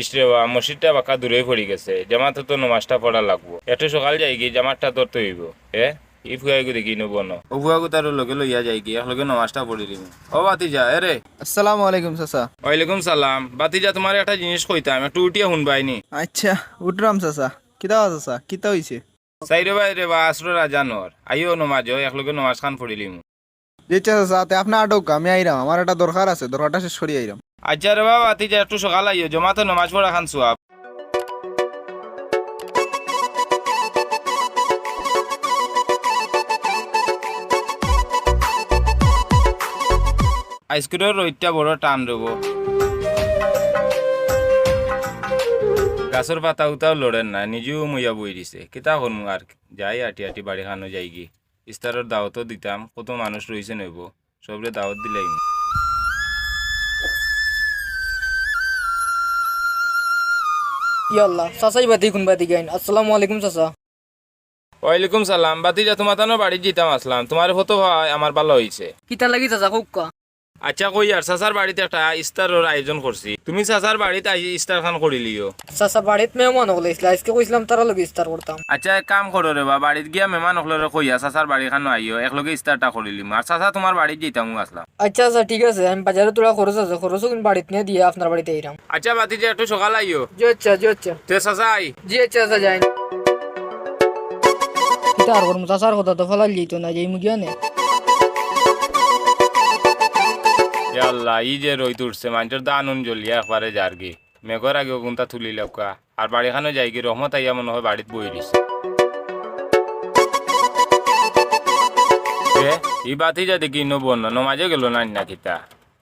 ইসরে বা মসজিদটা বাঁকা দূরে পড়ে গেছে, জামাতে তো নমাজটা পড়া লাগবো। এত সকাল যাই কি জামাতটা ধরতে হইব। ই ফুয়াইগু দেখি নব ন ও ফুয়াগু তার লগে লইয়া যাই কি একলগে নমাজটা পড়ি দিবি। ও বাতিজা রে। আসসালামু আলাইকুম চাচা। ওয়ালাইকুম সালাম। বাতিজা তোমার একটা জিনিস কইতাম, একটু উঠিয়া শুনবাইনি। আচ্ছা উঠরাম চাচা। কিতা চাচা কিতা হইছে? সাইরে বাই রে বা আসর রাজানর আইও নমাজ একলগে নমাজ খান পড়িলিম। যে চাচা তে আপনার আটক আমি আইরাম, আমার একটা দরকার আছে, দরকারটা শেষ করি আইরাম। আচ্ছা রে বাবা বাতিজা একটু সকাল আইও, জমাতে নমাজ পড়া খান সোয়াব। আইসক্রিমের রইটা বড় টান দেব। গাছের পাতা উতাও লড়েন না, নিজেও মুইয়া বই দিছে। কিতা করমু আর যাই আটি আটি বাড়ি খানো যাই গি। ইস্তারের দাওয়াতও দিতাম, কত মানুষ রয়েছে নেব, সবরে দাওয়াত দিলাই। ইয়াল্লাহ চাচাই বাতি কোন বাতি গাইন। আসসালামু আলাইকুম চাচা। ওয়ালাইকুম সালাম। বাতিজা তোমার তানো বাড়ি যেতাম আসলাম, তোমার হতো ভাই আমার ভালো হয়েছে। কিতা লাগি চাচা কুক্কা? আচ্ছা কই আর চাচার বাড়িতে একটা ইস্তারের আয়োজন করছি, তুমি চাচার বাড়িতে ইস্তার খান করিলিও। চাচা বাড়িত মেহমান হলে আজকে কইছিলাম তারা লগে ইস্তার করতাম। আচ্ছা এক কাম করো রে বা, বাড়িতে গিয়া মেহমান হকলরে কইয়া চাচার বাড়ি খানো আইও, একলগে ইস্তারটা করিলিম। আর চাচা তোমার বাড়ি যেতাম আসলাম। আচ্ছা আচ্ছা ঠিক আছে, আমি বাজারে তোরা খরচ আছে, খরচও কিন্তু বাড়িতে নিয়ে দিয়ে আপনার বাড়িতে আইরাম। আচ্ছা বাতিজা একটু সকাল আইও। জি আচ্ছা জি আচ্ছা তে চাচা আই। জি আচ্ছা আচ্ছা যাই। কিতা আর করবো, চাচার কথা তো ফলাল যেত না, যাই মুগিয়া নে। আল্লাহ ই যে রই তুলছে মানুষের দানুন জ্বলিয়া একবারে যার গে মেঘর আগে গুনতা তুলি লকা আর বাড়িখানে যাই গিয়ে রহমত আইয়া মনে হয় বাড়িতে বই দিছে। ই বাতি যা দেখি নবন নমাজে গেল না না কিতা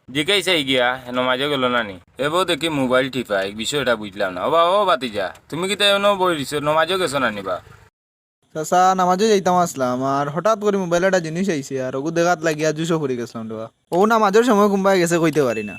জিকাইছে গিয়া নমাজে গেল না নি এবার দেখি মোবাইল টিপাই বিষয়টা বুঝলাম না। ও বা ও বাতি যা তুমি কিতা এমন বই দিছো, নমাজে গেছো না নিবা? চাচা নামাজে যাইতাম আসলাম, আর হঠাৎ করে মোবাইলে একটা জিনিস আইছে, আর ওগু দেখাত লাগিয়া জুসো পড়ে গেছিলাম দেওয়া। ও নামাজের সময় কোনবাই গেছে কইতে পারি না।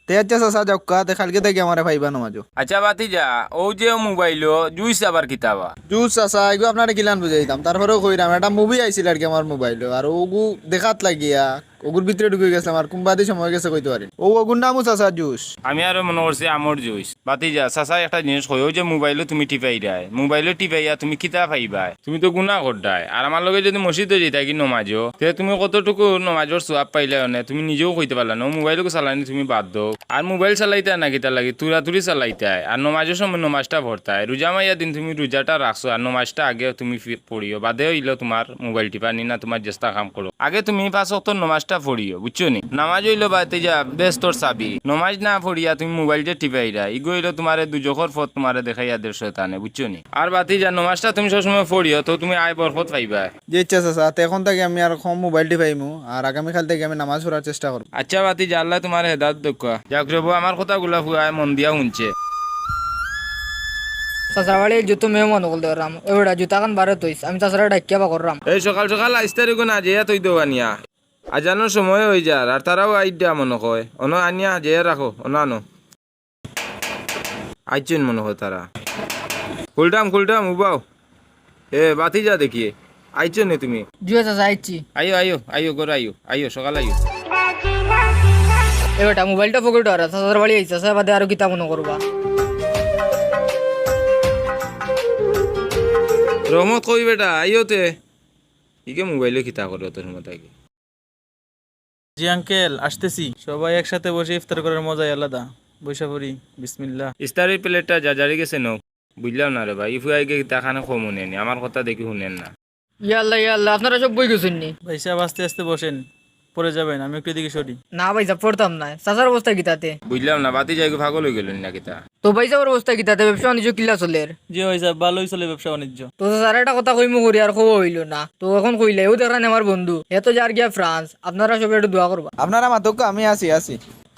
তে আচ্ছা চাচা যাওকা, তে কালকে থেকে আমার পাইবা নামাজও। আচ্ছা বাতি যা ও যে মোবাইল জুইস আবার কিতাবা জুস চাচা এগুলো আপনার কিলান বুঝাইতাম, তারপরেও কইরাম একটা মুভি আইছিল আর কি আমার মোবাইল, আর ওগু দেখাত লাগিয়া ওগুর ভিতরে ঢুকে গেছিলাম, আর কোনবাদি সময় গেছে কইতে পারি। ওগুর নামও চাচা জুস। আমি আরো মনে করছি আমর জুইস। বাতি যা চাচা একটা জিনিস কই, ওই যে মোবাইলে তুমি টিপাই দেয়, মোবাইলে টিপাইয়া তুমি কিতা পাইবাই, তুমি তো গুণা করদাই। আর আমার লগে যদি মসজিদে যেতা কি নমাজও, তে তুমি কতটুকু নমাজর সোয়াব পাইলে না তুমি নিজেও কইতে পারলা না। মোবাইলকে চালানি তুমি বাদ দাও, আর মোবাইল চালাইতে না কিতা লাগে তুরাতুরি চালাইতাই, আর নমাজের সময় নমাজটা ভরতাই। রোজা মাইয়া দিন তুমি রোজাটা রাখছো, আর নমাজটা আগে তুমি পড়িও, বাদে হইলো তোমার মোবাইল টিপানি না তোমার চেষ্টা কাম করো। আগে তুমি 5 ওয়াক্ত নমাজটা পড়িও, বুঝছো নি? নামাজ হইলো বাতে যা বেস্তর চাবি, নমাজ না পড়িয়া তুমি মোবাইল যে টিপাইরা ইগো হইলো তোমার দুজখর পথ তোমারে দেখাইয়া দের শয়তানে, বুঝছো নি? আর বাতি যা নমাজটা তুমি সবসময় পড়িও, তো তুমি আয় বরকত পাইবা। যে ইচ্ছা চাচা, তে এখন থেকে আমি আর কম মোবাইলটি পাইমু, আর আগামীকাল থেকে আমি নামাজ পড়ার চেষ্টা করবো। আচ্ছা বাতি যা আল্লাহ তোমার হেদাত দক্ষ যাক রে বউ, আমার কথাগুলা হুয়ায় মন দিয়া শুনছে। চাচার বাড়ি যত মেহমান হল দেওয়ারাম, এবারে জুতা খান বারে তৈস, আমি চাচারা ডাকিয়া বা করলাম। এই সকাল সকাল আইস্তারি কোন আজিয়া তুই দোকানিয়া আজানোর সময় হয়ে যার, আর তারাও আইডিয়া মনে হয় অন আনিয়া আজিয়া রাখো অনানো আইচেন মনে হয় তারা। খুলটাম উবাও। বাতি যা দেখিয়ে আইছো নে তুমি? জি চাচা আইছি। আইও আইও আইও গর আইও আইও সকাল আইও। এবারটা মোবাইলটা পকেট আর চাচার বাড়ি আইসা, চাচা বাদে আরো কিতা মনে করবা। রহমত কই বেটা আইও তে ইকে মোবাইলে কিতা করো তোর মতো আগে। জি আঙ্কেল আসতেছি। সবাই একসাথে বসে ইফতার করার মজাই আলাদা। বৈশা পড়ি বিসমিল্লাহ। ইস্তারির প্লেটটা জারি গেছে ন, বুঝলাম না রে ভাই। ইফু আগে তাখানে কম শুনেনি, আমার কথা দেখি শুনেন না। ইয়াল্লাহ আপনারা সব বই গেছেন নি? ভাই সাহেব আস্তে আস্তে বসেন, পরে যাবেন, আমি একটু এদিকে সরি। না ভাইসা পড়তাম না, চাচার অবস্থা কিতাতে? বুঝলাম না, বাতি যাই পাগল হয়ে গেলেন না কিতা? তো ভাইসার অবস্থা কিতাতে? ব্যবসা বাণিজ্য কিলা চলে? জি ভাই সাহেব ভালোই চলে ব্যবসা বাণিজ্য। তো স্যার একটা কথা কইমু করি আর খবর হইল না, তো এখন কইলে ও দেখেন আমার বন্ধু এত যার গিয়া ফ্রান্স, আপনারা সবাই একটু দোয়া করবা। আপনারা মাতক আমি আছি।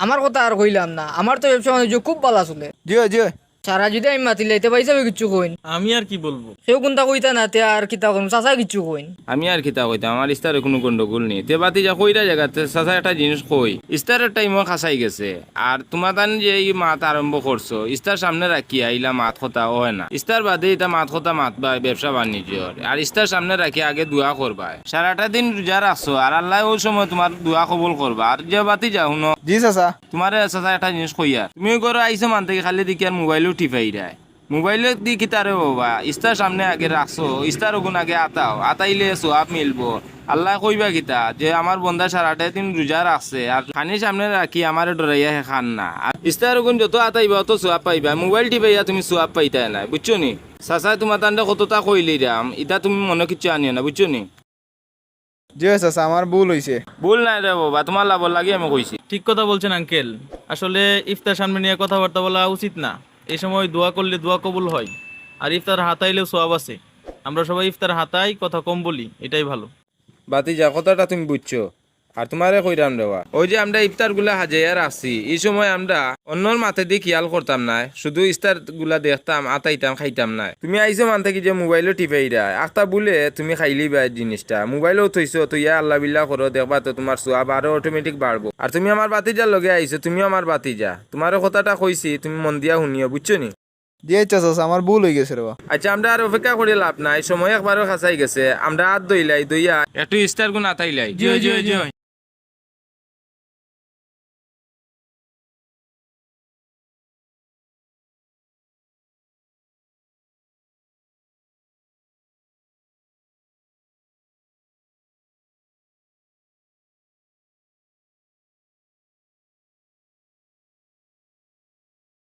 আমার কথা আর কইলাম না, আমার তো ব্যবসা বাণিজ্য খুব ভালো চলে। জিও জিও সারা যদি আমি মাতি লাইতে পাই যাবে কিচ্ছু কইন আমি আর কি বলবো? সেও কোনটা কইতা না তে আর কিতা করুন চাচা কিচ্ছু কইন আমি আর কিতা কইতাম, আমার ইস্তারে কোনো গন্ডগোল নেই। তে বাতি যা কইরা জায়গাতে চাচা একটা জিনিস কই, ইস্তারের টাইমও খাসাই গেছে। আর তোমার তান যে এই মাত আরম্ভ করছো, ইস্তার সামনে রাখি আইলা মাত কথা হয় না। ইস্তার বাদে এটা মাত কথা মাত বা ব্যবসা বাণিজ্যর। আর ইস্তার সামনে রাখি আগে দোয়া করবা, সারাটা দিন রোজা রাখছো আর আল্লাহ ওই সময় তোমার দোয়া কবুল করবা। আর যে বাতি যা শুনো, জি চাচা। তোমার চাচা একটা জিনিস কইয়া, তুমি ঘরে আইসো মান থেকে খালি দেখি আর মোবাইলও টিপাই দেয়। মোবাইলে দি কিতারে বাবা, ইস্তার সামনে আগে রাখছো, ইস্তার ওগুন আগে আতাও, আতাইলে সোয়াব মিলবো। আল্লাহ কইবা কিতা যে আমার বন্ধা সারাটা দিন রোজা রাখছে আর খানি সামনে রাখি আমার ডরাইয়া হে খান না। আর ইস্তার ওগুন যত আতাইবা অত সোয়াব পাইবা, মোবাইল টিপাইয়া তুমি সোয়াব পাইতাই না, বুঝছো নি? চাচা তোমার তান্ডে কতটা কইলি রাম, এটা তুমি মনে কিছু আনিও না, বুঝছো নি? জি চাচা, আমার ভুল হয়েছে। ভুল নাই রে বাবা, তোমার লাভ লাগে আমি কইছি। ঠিক কথা বলছেন আঙ্কেল। আসলে ইফতার সামনে নিয়ে কথাবার্তা বলা উচিত না। এই সময় দোয়া করলে দোয়া কবুল হয়, আর ইফতার হাতাইলেও সওয়াব আছে। আমরা সবাই ইফতার হাতাই, কথা কম বলি, এটাই ভালো। বাতি যা কথাটা তুমি বুঝছো। আর তোমারে কইরাম দেওয়া, ওই যে আমরা ইফতার গুলা হাজাইয়া রাখছি, এই সময় আমরা অন্যর মাথা দিয়ে খেয়াল করতাম না, শুধু ইফতার গুলা দেখতাম, আতাইতাম, খাইতাম না। তুমি আইসো মান থাকি যে মোবাইলও টিপাই দেয়, আখতা বলে তুমি খাইলি বা জিনিসটা মোবাইলও থইছো, তো ইয়া আল্লাহ বিল্লাহ করো, দেখবা তো তোমার সোয়াব আরো অটোমেটিক বাড়বো। আর তুমি আমার বাতিজার লগে আইসো, তুমিও আমার বাতিজা, তোমারও কথাটা কইছি, তুমি মন দিয়া শুনিও, বুঝছো নি? জি আচ্ছা চাচা, আমার ভুল হয়ে গেছে রে বা। আচ্ছা, আমরা আর অপেক্ষা করে লাভ নাই, সময় একবারও খাসাই গেছে, আমরা হাত দইলাই দইয়া একটু ইস্তার গুণ আতাইলাই। জি জি জি।